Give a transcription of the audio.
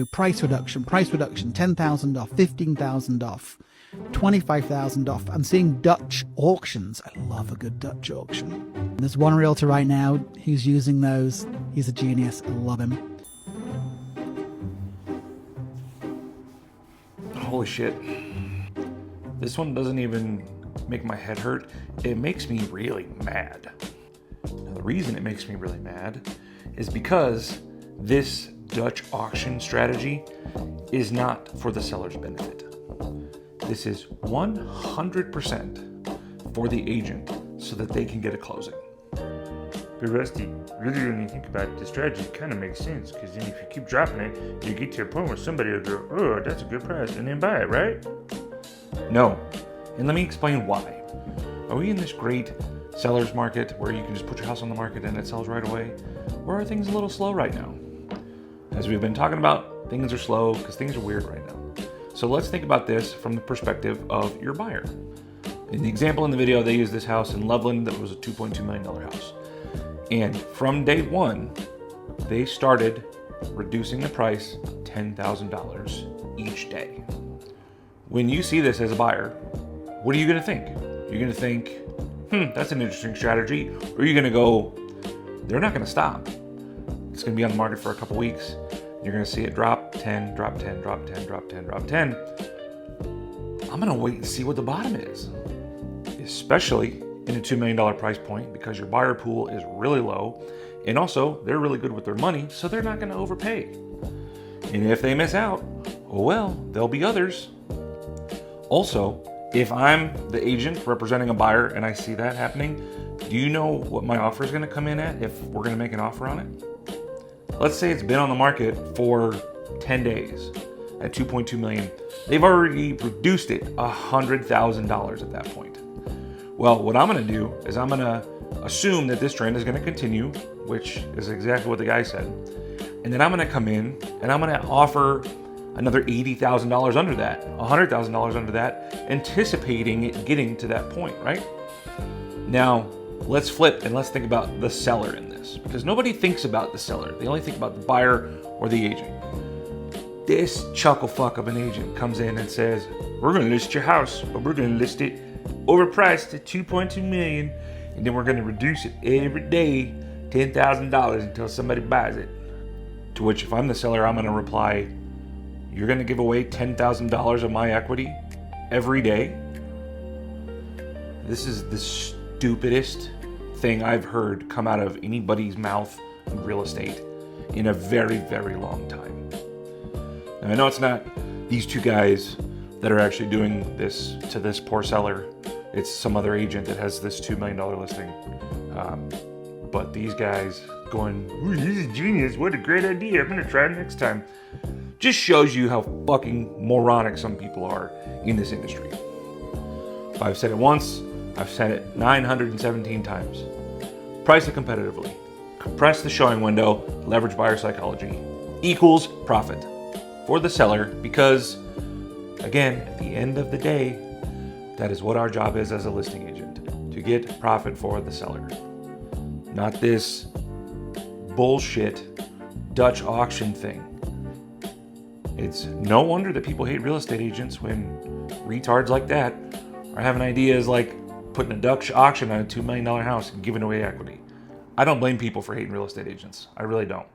Price reduction, 10,000 off, 15,000 off, 25,000 off. I'm seeing Dutch auctions. I love a good Dutch auction. There's one realtor right now who's using those. He's a genius. I love him. Holy shit. This one doesn't even make my head hurt. It makes me really mad. Now, the reason it makes me really mad is because this Dutch auction strategy is not for the seller's benefit. This is 100% for the agent so that they can get a closing. But Rusty, really when you think about it, the strategy kind of makes sense, because then if you keep dropping it, you get to a point where somebody will go, oh, that's a good price, and then buy it, right? No. And let me explain why. Are we in this great seller's market where you can just put your house on the market and it sells right away? Or are things a little slow right now? As we've been talking about, things are slow because things are weird right now. So let's think about this from the perspective of your buyer. In the example in the video, they used this house in Loveland that was a $2.2 million house. And from day one, they started reducing the price $10,000 each day. When you see this as a buyer, what are you gonna think? You're gonna think, that's an interesting strategy. Or you're gonna go, they're not gonna stop. It's gonna be on the market for a couple weeks. You're gonna see it drop 10, drop 10, drop 10, drop 10, drop 10. I'm gonna wait and see what the bottom is. Especially in a $2 million price point, because your buyer pool is really low. And also, they're really good with their money, so they're not gonna overpay. And if they miss out, oh well, there'll be others. Also, if I'm the agent representing a buyer and I see that happening, do you know what my offer is gonna come in at if we're gonna make an offer on it? Let's say it's been on the market for 10 days at 2.2 million. They've already reduced it $100,000 at that point. Well, what I'm gonna do is I'm gonna assume that this trend is gonna continue, which is exactly what the guy said. And then I'm gonna come in and I'm gonna offer another $80,000 under that, $100,000 under that, anticipating it getting to that point, right? Now, let's flip and let's think about the seller in this, because nobody thinks about the seller. They only think about the buyer or the agent. This chuckle fuck of an agent comes in and says, we're gonna list your house, but we're gonna list it overpriced at 2.2 million, and then we're gonna reduce it every day $10,000 until somebody buys it. To which, if I'm the seller, I'm gonna reply, you're gonna give away $10,000 of my equity every day? This is the stupidest thing I've heard come out of anybody's mouth in real estate in a very, very long time. Now, I know it's not these two guys that are actually doing this to this poor seller. It's some other agent that has this $2 million listing. But these guys going, ooh, this is genius, what a great idea, I'm gonna try it next time. Just shows you how fucking moronic some people are in this industry. If I've said it once, I've said it 917 times. Price it competitively. Compress the showing window, leverage buyer psychology, equals profit for the seller, because again, at the end of the day, that is what our job is as a listing agent, to get profit for the seller. Not this bullshit Dutch auction thing. It's no wonder that people hate real estate agents when retards like that are having ideas like putting a Dutch auction on a $2 million house and giving away equity. I don't blame people for hating real estate agents. I really don't.